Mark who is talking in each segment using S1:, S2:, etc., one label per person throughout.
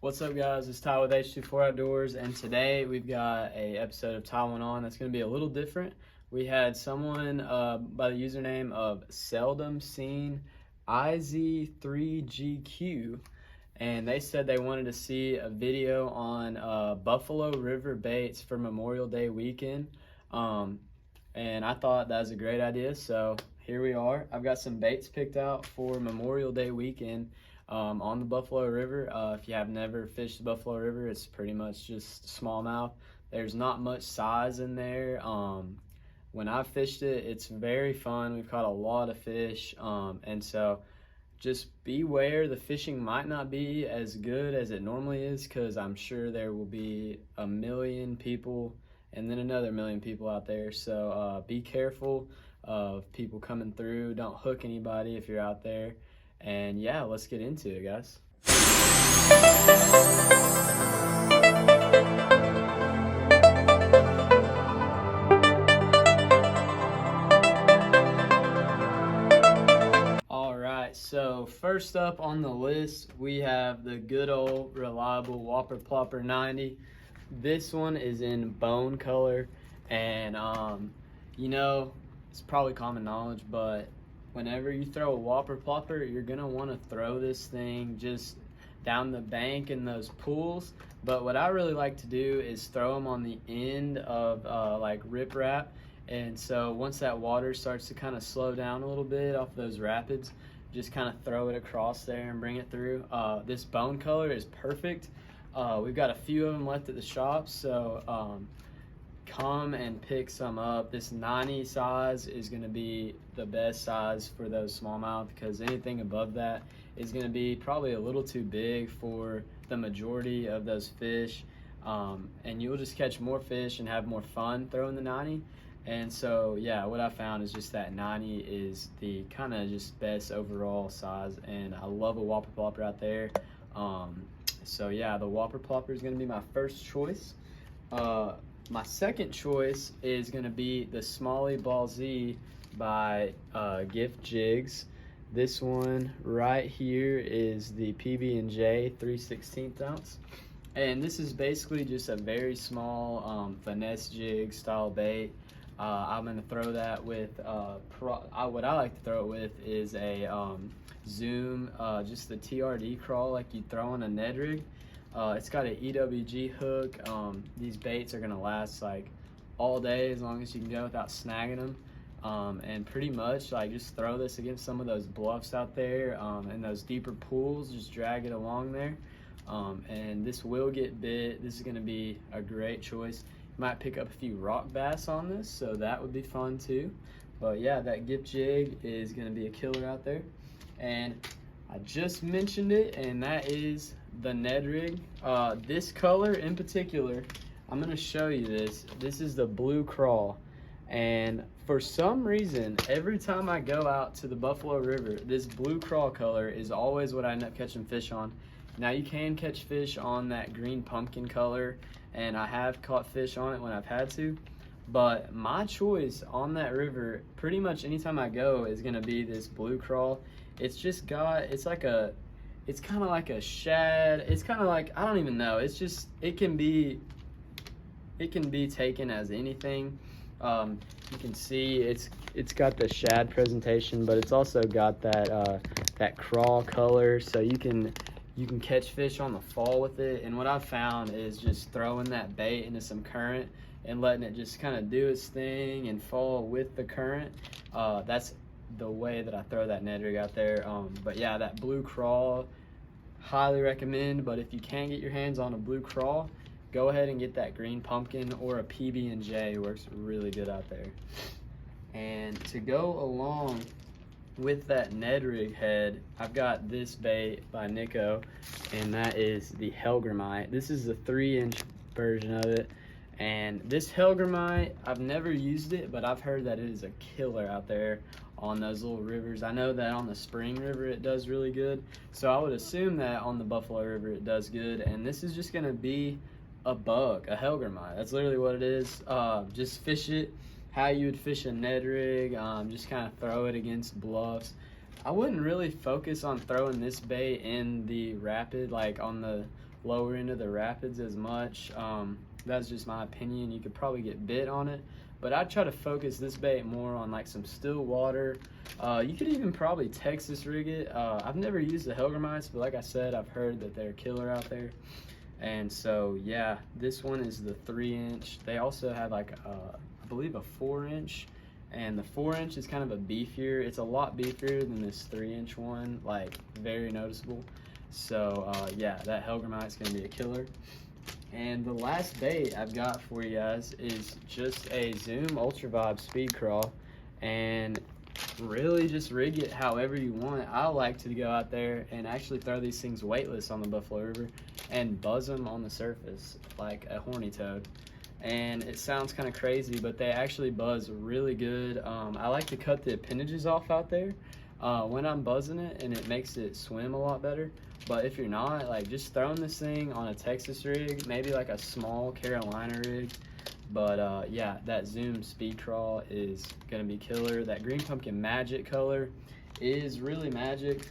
S1: What's up, guys? It's Ty with H24 Outdoors, and today we've got a episode of Ty Went On that's going to be a little different. We had someone by the username of Seldom Seen IZ3GQ, and they said they wanted to see a video on Buffalo River baits for Memorial Day weekend. And I thought that was a great idea, so here we are. I've got some baits picked out for Memorial Day weekend on the Buffalo River. If you have never fished the Buffalo River, it's pretty much just smallmouth. There's not much size in there. When I fished it, it's very fun. We've caught a lot of fish, and so just beware. The fishing might not be as good as it normally is, because I'm sure there will be a million people and then another million people out there. So be careful of people coming through. Don't hook anybody if you're out there. And yeah, let's get into it, guys. All right, so first up on the list, we have the good old reliable Whopper Plopper 90. This one is in bone color, and it's probably common knowledge, but whenever you throw a Whopper Plopper, you're gonna want to throw this thing just down the bank in those pools. But what I really like to do is throw them on the end of like riprap. And so once that water starts to kind of slow down a little bit off those rapids, just kind of throw it across there and bring it through. This bone color is perfect. We've got a few of them left at the shop, so come and pick some up. This 90 size is going to be the best size for those smallmouth, because anything above that is going to be probably a little too big for the majority of those fish, and you'll just catch more fish and have more fun throwing the 90. And so yeah, what I found is just that 90 is the kind of just best overall size, and I love a Whopper Plopper out there. So yeah, the Whopper Plopper is going to be my first choice. My second choice is going to be the Smalley Ball Z by Gift Jigs. This one right here is the PB&J 3/16 ounce. And this is basically just a very small finesse jig style bait. I'm going to throw that with, what I like to throw it with is a Zoom, just the TRD crawl like you throw on a Ned rig. It's got an EWG hook. These baits are going to last like all day as long as you can go without snagging them. And pretty much like just throw this against some of those bluffs out there and those deeper pools. Just drag it along there. And this will get bit. This is going to be a great choice. You might pick up a few rock bass on this, so that would be fun too. But yeah, that Gift Jig is going to be a killer out there. And I just mentioned it, and that is the Ned rig. This color in particular, I'm going to show you this. This is the Blue Crawl. And for some reason, every time I go out to the Buffalo River, this Blue Crawl color is always what I end up catching fish on. Now you can catch fish on that green pumpkin color, and I have caught fish on it when I've had to. But my choice on that river, pretty much anytime I go, is gonna be this Blue Crawl. It's just got, it's kind of like a shad. It's kind of like, I don't even know. It's just, it can be taken as anything. You can see it's got the shad presentation, but it's also got that crawl color, so you can catch fish on the fall with it. And what I've found is just throwing that bait into some current and letting it just kind of do its thing and fall with the current. That's the way that I throw that Ned rig out there. But yeah, that Blue Crawl, highly recommend. But if you can't get your hands on a Blue Crawl, go ahead and get that green pumpkin or a PB&J. Works really good out there. And to go along with that Ned rig head, I've got this bait by Nico, and that is the Hellgrammite. This is the 3-inch version of it. And this Hellgrammite, I've never used it, but I've heard that it is a killer out there on those little rivers. I know that on the Spring River it does really good, so I would assume that on the Buffalo River it does good. And this is just gonna be a bug, a Hellgrammite. That's literally what it is. Just fish it how you would fish a Ned rig. Just kind of throw it against bluffs. I wouldn't really focus on throwing this bait in the rapid, like on the lower into the rapids as much. That's just my opinion. You could probably get bit on it, but I'd try to focus this bait more on like some still water. You could even probably Texas rig it. I've never used the Hellgrammites, but like I said, I've heard that they're killer out there. And so yeah, this one is the 3-inch. They also have like I believe a 4-inch, and the 4-inch is kind of a beefier. It's a lot beefier than this 3-inch one, like very noticeable. So yeah, that Hellgrammite's gonna be a killer. And the last bait I've got for you guys is just a Zoom Ultra Vibe Speed Crawl, and really just rig it however you want. I like to go out there and actually throw these things weightless on the Buffalo River and buzz them on the surface like a horny toad. And it sounds kind of crazy, but they actually buzz really good. I like to cut the appendages off out there when I'm buzzing it, and it makes it swim a lot better. But if you're not, like, just throwing this thing on a Texas rig, maybe like a small Carolina rig. But yeah, that Zoom Speed Crawl is gonna be killer. That Green Pumpkin Magic color is really magic.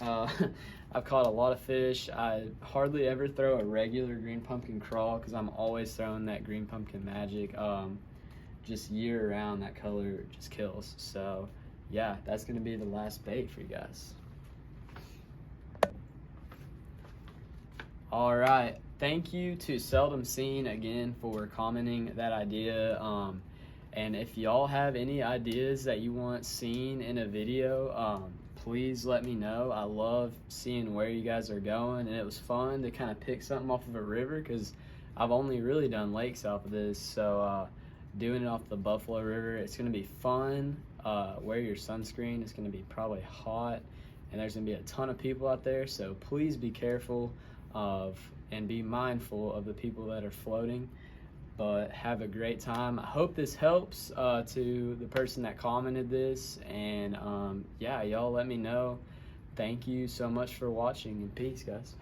S1: I've caught a lot of fish. I hardly ever throw a regular Green Pumpkin Crawl because I'm always throwing that Green Pumpkin Magic. Just year round, that color just kills. So yeah, that's gonna be the last bait for you guys. All right, thank you to Seldom Seen again for commenting that idea. And if y'all have any ideas that you want seen in a video, please let me know. I love seeing where you guys are going, and it was fun to kind of pick something off of a river because I've only really done lakes off of this. So doing it off the Buffalo River, it's gonna be fun. Wear your sunscreen. It's gonna be probably hot, and there's gonna be a ton of people out there. So please be careful and be mindful of the people that are floating. But have a great time. I hope this helps to the person that commented this, and yeah, y'all let me know. Thank you so much for watching, and peace, guys.